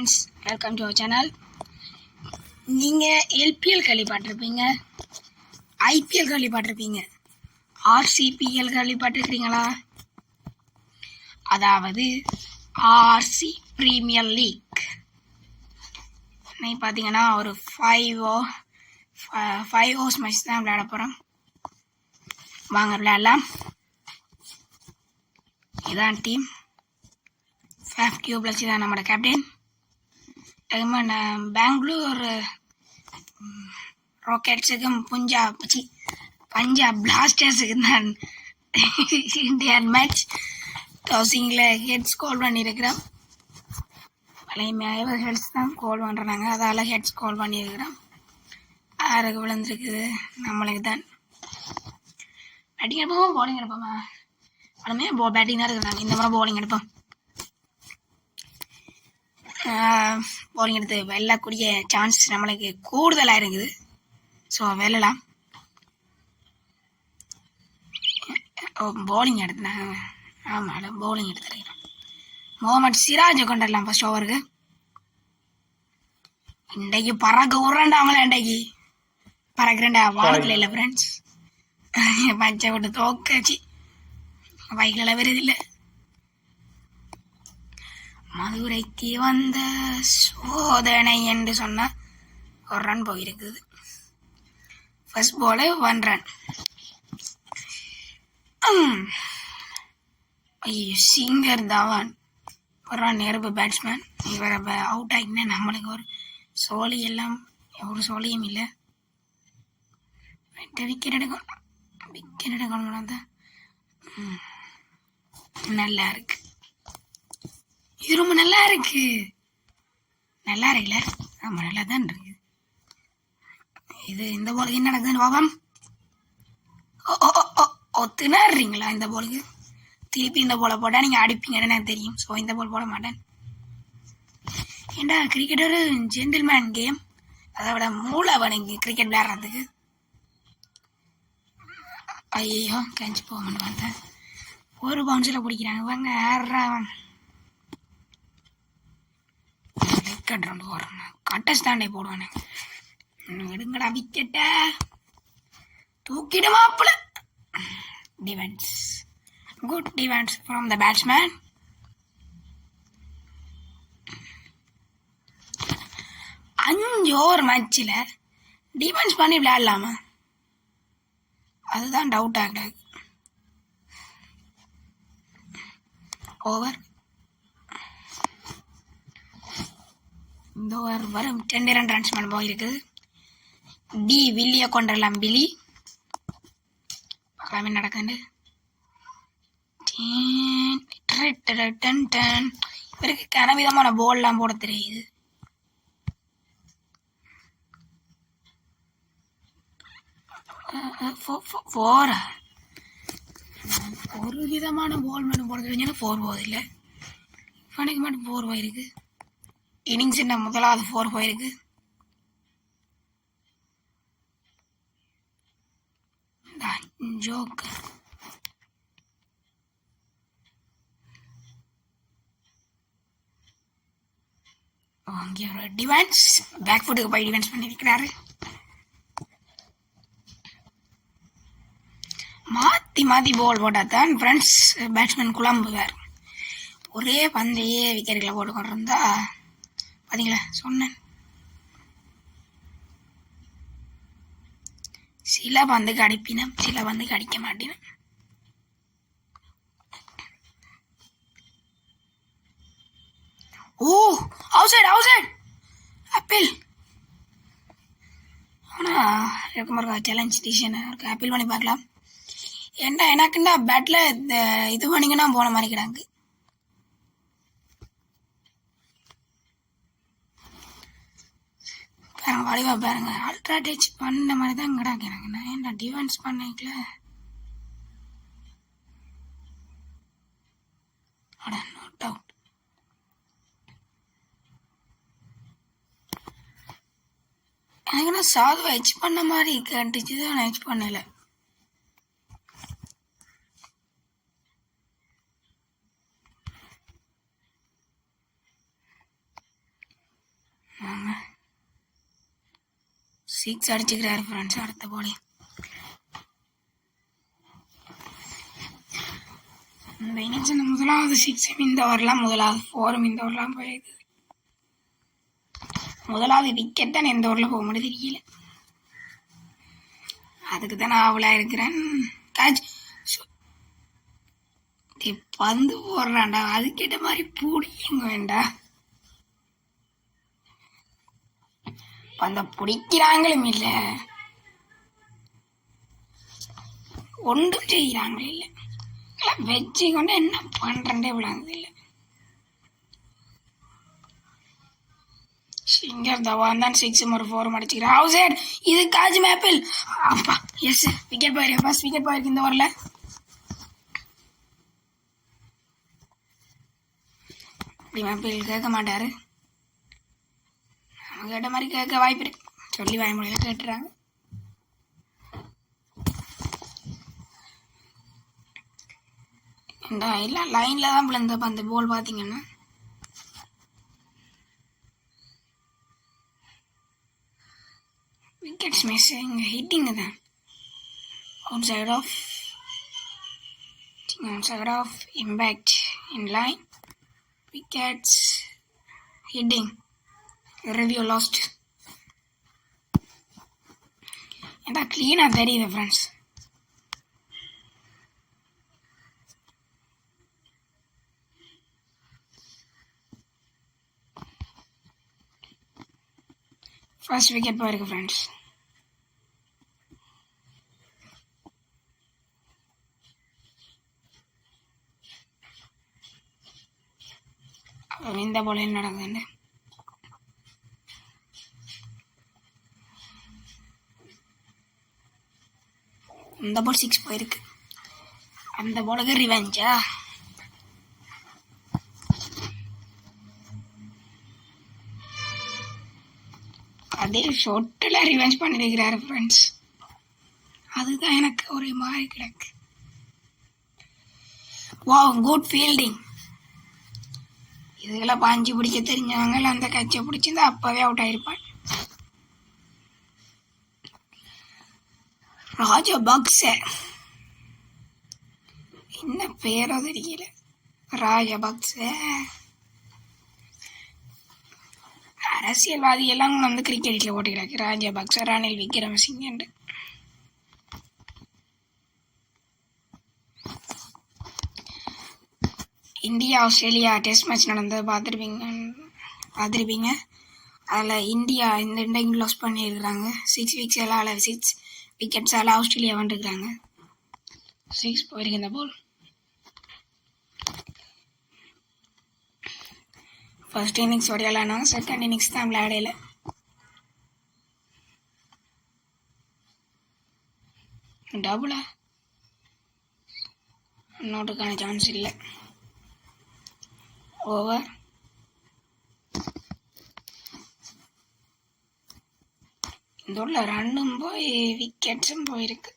Friends, welcome to our channel. நீங்கள் LPL கேள்விப்பட்டிருப்பீங்க, IPL கேள்விப்பட்டிருப்பீங்க, ஆர்சிபிஎல் கேள்விப்பட்டிருக்கிறீங்களா? அதாவது ஆர்சி பிரீமியர் லீக். இன்னைக்கு பார்த்தீங்கன்னா ஒரு ஃபைவ் ஹவர்ஸ் மேட்ச் தான் விளையாட போகிறோம். வாங்க விளையாடலாம். இதான் டீம். ஃபேஃப் கியூப்ளஸ் தான் நம்மளோட கேப்டன். பெங்களூர் ராக்கெட்ஸுக்கும் பஞ்சாப் பிளாஸ்டர்ஸுக்கும் தான் இந்தியன் மேட்ச். டாஸிங்கில் ஹெட்ஸ் கால் பண்ணியிருக்கிறோம். பழைய ஹெட்ஸ் தான் கால் பண்ணுறாங்க, அதால் ஹெட்ஸ் கால் பண்ணியிருக்கிறோம். யாருக்கு விழுந்துருக்குது? நம்மளுக்கு தான். பேட்டிங் எடுப்போமா பவுலிங் எடுப்போமா? பழமே பேட்டிங் தான் இருக்கிறாங்க. இந்த முறை பவுலிங் எடுப்போம். பவுலிங் எடுத்து வெல்லக்கூடிய சான்ஸ் நம்மளுக்கு கூடுதலாக இருக்குது. ஸோ வெல்லலாம். பவுலிங் எடுத்துனாங்க. ஆமாம், பவுலிங் எடுத்துருக்கிறோம். முகமது சிராஜை கொண்டுடலாம் ஃபர்ஸ்ட் ஓவருக்கு. இன்றைக்கு பறக்க விட்றாண்டாங்களே, இன்றைக்கு பறக்கிறேன்டா. வானத்தில் இல்லை ஃப்ரெண்ட்ஸ், பச்சை விட்டு தோக்காச்சு. பைக்கில் வருதில்லை. மதுரைக்கு வந்த சோதனை என்று சொன்ன ஒரு ரன் போயிருக்குது. First ball 1 run. Shikhar Dhawan ஒரு நெருப்பு பேட்ஸ்மேன். இவரை அவுட் ஆகினா நம்மளுக்கு ஒரு சோழி எல்லாம் ஒரு சோழியும் இல்லை. விக்கெட் எடுக்கணும் தான். நல்லா இருக்கு. இது ரொம்ப நல்லா இருக்கு. நல்லா இருக்குல்ல? ஆமா, நல்லா தான் இருக்கு. இது இந்த பாலுக்கு என்ன நடக்குதுன்னு பாவம். திணறீங்களா இந்த பாலுக்கு? திருப்பி இந்த பாலை போட்டா நீங்க அடிப்பீங்கன்னு எனக்கு தெரியும். ஸோ இந்த பால் போட மாட்டேன். ஏண்டா, கிரிக்கெட் ஒரு ஜென்டில்மேன் கேம். அதை விட மூளை வணங்கி கிரிக்கெட் விளையாடுறதுக்கு. ஐயோ, கஞ்சி போகணும்னு பார்த்தேன். ஒரு பவுன்ஸில் பிடிக்கிறாங்க. வாங்க ஆடுறாங்க. கட்டஸ் தாண்டே போடுவானே. எடுங்கடா விக்கெட்ட. தூக்கிடுமாப்புல. Defence, good defence from the batsman. அஞ்சு ஓவர் மேட்சில் டிஃபென்ஸ் பண்ணி விளையாடலாமா? அதுதான் டவுட் ஆகுது. ஓவர் இந்த ஓவர் வரும் 10 ரன் டிரான்ஸ்மேன் போயிருக்குது. டி வில்லியை கொண்டரலாம். பிலி பார்க்கலாமே நடக்குது. இவருக்கு கனவிதமான போல்லாம் போட தெரியுது. ஒரு விதமான போல் மட்டும் போட தெரிஞ்சாலும் 4 போவதில்லை. இவனுக்கு மட்டும் 4 போயிருக்கு. இன்னிங்ஸ் என்ன முதலாவது 4 போயிருக்கு. ஜோக். டிஃபென்ஸ் பேக் ஃபுட்டுக்கு போய் டிஃபென்ஸ் பண்ணியிருக்கிறாரு. மாற்றி பால் போட்டால் தான் ஃப்ரெண்ட்ஸ் பேட்ஸ்மேன் குழம்புவார். ஒரே பந்தையே விக்கெட்டுகளை போட்டு கொண்டு இருந்தா பார்த்தீங்களா, சொன்னேன். சில பந்துக்கு அடிப்பினம், சில பந்துக்கு அடிக்க மாட்டேன். ஓ, அவுட் அப்பீல். ஆனால் இருக்குமா சேலஞ்ச் டிசிஷன் இருக்கு. அப்பீல் பண்ணி பார்க்கலாம். ஏண்டா எனக்குண்டா பேட்டில் இது பண்ணிங்கன்னா போன மாதிரி கிடாங்க. பாருங்க, வடிவா பாருங்க. அல்ட்ரா டச் பண்ண மாதிரி தான் கிடாக்கிறாங்க. நான் ஏன்டா டிஃபென்ஸ் பண்ணிக்கல? Not out. எனக்கு நான் சாதுவா ஹெச் பண்ண மாதிரி கேட்டுச்சு தான். நான் ஹெச் பண்ணல. 6 அடிச்சுக்கிறாரு ஃப்ரெண்ட்ஸ். அடுத்த போலி இந்த இன்னிங்ஸ் முதலாவது 6 இந்த ஓவர்லாம் முதலாவது 4 இந்த ஓவர்லாம் போயிருக்கு. முதலாவது விக்கெட் தான் எந்த ஓவரில் போக முடியும் தெரியல. அதுக்கு தான் நான் அவ்வளோ இருக்கிறேன். கேட்ச் பந்து போடுறான்டா, அதுக்கேற்ற மாதிரி பிடிங்க வேண்டா. பந்த பிடிக்கிறாங்களும் இல்லை, ஒன்றும் செய்கிறாங்களும் இல்லை. வச்சு கொண்டு என்ன பண்றே விளாங்க இல்லை. சிங்கர் தவான் தான் 6 ஒரு 4 அடிச்சுக்கிறார். ஹவுஸ் ஹெட். இது காஜ் மேப்பிள். அப்பா எஸ் விக்கெட் போயிருக்கு. ஃபர்ஸ்ட் விக்கெட் போயிருக்கு இந்த ஓவரில். அப்படி மேப்பிள் கேட்க மாட்டாரு. நம்ம கேட்ட மாதிரி கேட்க வாய்ப்பு இருக்கு. சொல்லி வாய்மொழியில கேட்டுறாங்க. இல்லை லைனில் தான் விழுந்தப்ப அந்த போல் பார்த்தீங்கன்னா விக்கெட்ஸ் மிஸ். இங்கே ஹிட்டிங்கு தான் outside off impact in line wickets hitting review lost. ஏன்டா க்ளீனாக தெரியுது ஃப்ரெண்ட்ஸ். ஃபர்ஸ்ட் விக்கெட் போயிருக்கு ஃப்ரெண்ட்ஸ். இந்த போல என்ன நடக்குதுன்னு இந்த பால் 6 போயிருக்கு. அந்த போலுக்கு ரிவெஞ்சா? அதே ஷொட்டில் ரிவெஞ்ச் பண்ணியிருக்கிறாரு ஃப்ரெண்ட்ஸ். அதுதான் எனக்கு ஒரு மாதிரி கிடக்கு. Wow, good fielding. இதுகளை பாஞ்சு பிடிக்க தெரிஞ்சவங்க அந்த கட்சியை பிடிச்சிருந்தா அப்பவே அவுட் ஆயிருப்பான். ராஜபக்ச என்ன பேரோ தெரியல. ராஜபக்ச அரசியல்வாதி எல்லாம் வந்து கிரிக்கெட்ல ஓட்டுகிறாங்க. Rajapaksa, Ranil Wickremesinghe. India Australia test match நடந்தது பார்த்துருப்பீங்க. அதில் இந்தியா இந்த இண்டிங் லாஸ் பண்ணியிருக்கிறாங்க. 6 விக்கெட்ஸால் 6 விக்கெட்ஸால் ஆஸ்திரேலியா வந்துருக்குறாங்க. 6 போயிருக்கு இந்த பால். ஃபர்ஸ்ட் இன்னிங்ஸ் விளையாடலானாங்க, செகண்ட் இன்னிங்ஸ் தான் விளையாடல. டபுளா நோட்டுக்கான சான்ஸ் இல்லை. ஓவர். இந்த உள்ள ரன்னும் போய் விக்கெட்ஸும் போயிருக்கு.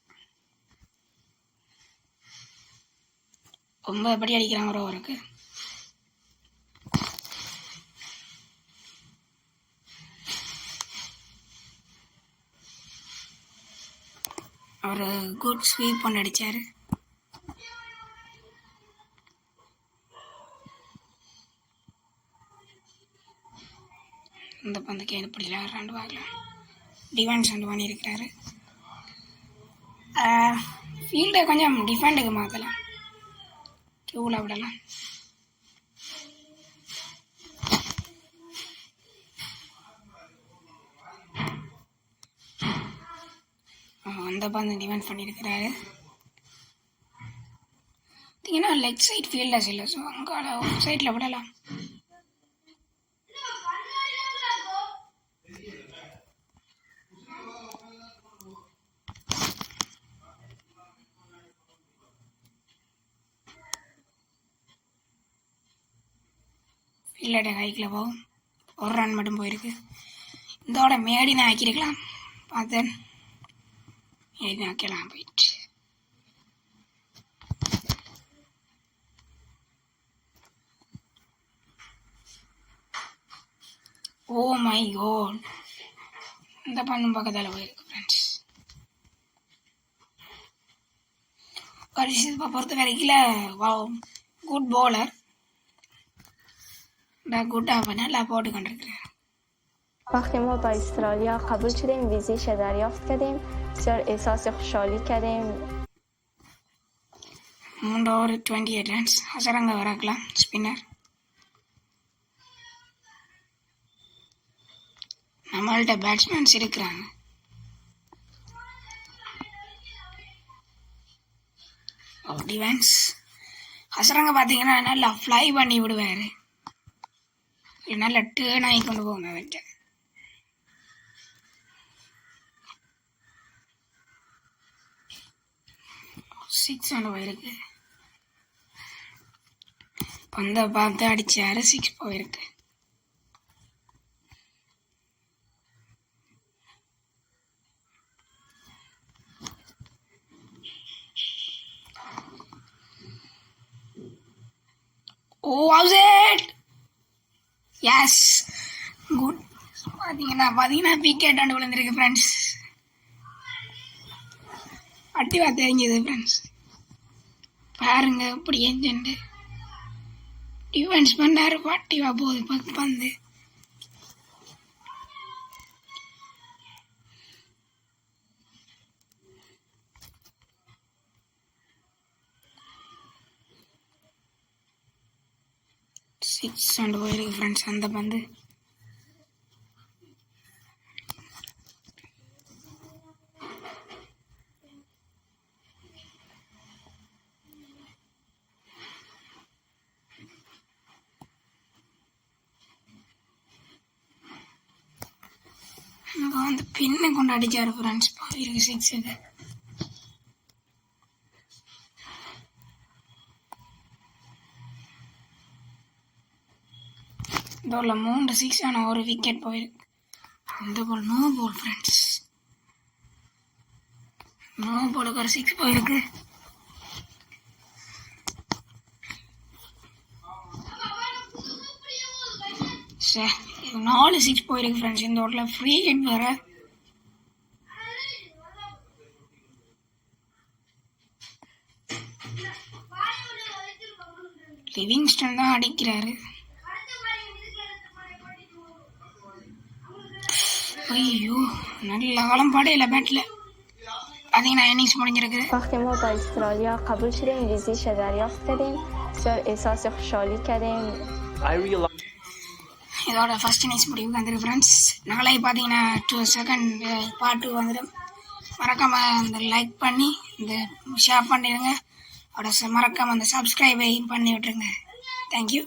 9 படி அடிக்கிறாங்க ஒரு ஓவருக்கு. அவர் குட் ஸ்வீப் பண்ணி அடிச்சாரு. இந்த பந்துக்கு எப்படி விளையாடுறான்னு பார்க்கலாம். டிஃபென்ஸ் வந்து பண்ணியிருக்கிறாரு. ஃபீல்டை கொஞ்சம் டிஃபெண்டுக்கு மாற்றலாம், கியூவில் விடலாம். அந்த பந்து டிஃபென்ஸ் பண்ணியிருக்கிறாரு. பார்த்தீங்கன்னா லெக் சைட் ஃபீல்டர்ஸ் இல்லை, ஸோ அங்கே ஆஃப் சைடில் விடலாம். ஃபீல்டோட ஹைக்கில் போகும். ஒரு ரன் மட்டும் போயிருக்கு. இதோட மேடினை ஆக்கியிருக்கலாம், பார்த்தேன். மேடினை ஆக்கலாம் போயிட்டு. ஓ மை காட், இந்த பந்தும் பக்கத்தில் போயிருக்கு ஃப்ரெண்ட்ஸ். பரிசு பொறுத்த வரைக்கும் குட் பவுலர், குட்டாக நல்லா போட்டு கொண்டிருக்கிறார். وقتی ما با استرالیا قبول شدیم ویزیش دریافت کردیم بسیار احساس خوشحالی کردیم. 3 over 28 runs. ஹசரங்க வரக்கலாம் ஸ்பின்னர். நம்மள்ட்ட பேட்ஸ்மேன்ஸ் இருக்கிறாங்க. டிஃபென்ஸ் ஹசரங்க பார்த்தீங்கன்னா நல்லா ஃப்ளை பண்ணி விடுவார், நல்லா டேர்ன் ஆகி கொண்டு போங்க அவர்கிட்ட. சிக்ஸ் ஒன்று போயிருக்கு. பந்தை பார்த்து அடிச்சாரு, 6 போயிருக்கு. ஓ ஹவுஸ் இட், எஸ் குட். பார்த்தீங்கன்னா விக்கெட் ஆண்டு விழுந்திருக்கு ஃப்ரெண்ட்ஸ். அட்டிவா தெரிஞ்சது ஃப்ரெண்ட்ஸ். பாருங்க இப்படி எஞ்சண்டு டிஃபென்ஸ் பண்ணாரு, அட்டிவா போகுது பந்து. சிக்ஸ் ஆண்டு போயிருக்கு ஃப்ரெண்ட்ஸ் அந்த பந்து. வந்து பின்னை கொண்டு அடிச்சாரு ஃப்ரெண்ட்ஸ், போயிருக்கு 6. இதோட 3 6 ஆன ஒரு விக்கெட் போயிருக்கு. இந்த ball no ball friends, no பாலுக்கு ஒரு 6 போயிருக்கு. சே 4 6 போயிருக்கு ஃப்ரெண்ட்ஸ். இந்த ஓட்டில் ஃப்ரீ ஹிட் வேற. லிவிங்ஸ்டன் தான் அடிக்கிறாரு. ஐயோ நல்ல காலம் பாடையில பேட்டில். பார்த்தீங்கன்னா இன்னிங்ஸ் முடிஞ்சிருக்கு. وقتی ما با استرالیا قبول شدیم ویزیش دریافت کردیم بسیار احساس خوشحالی کردیم. இதோட ஃபர்ஸ்ட் இன்னிங்ஸ் முடிவுக்கு வந்துருக்கு ஃப்ரெண்ட்ஸ். நாளைக்கு பார்த்தீங்கன்னா 2 செகண்ட் பார்ட் 2 வந்துடும். மறக்காமல் அந்த லைக் பண்ணி இந்த ஷேர் பண்ணிடுங்க. மறக்காமல் அந்த சப்ஸ்கிரைபை பண்ணி விட்டுருங்க. தேங்க்யூ.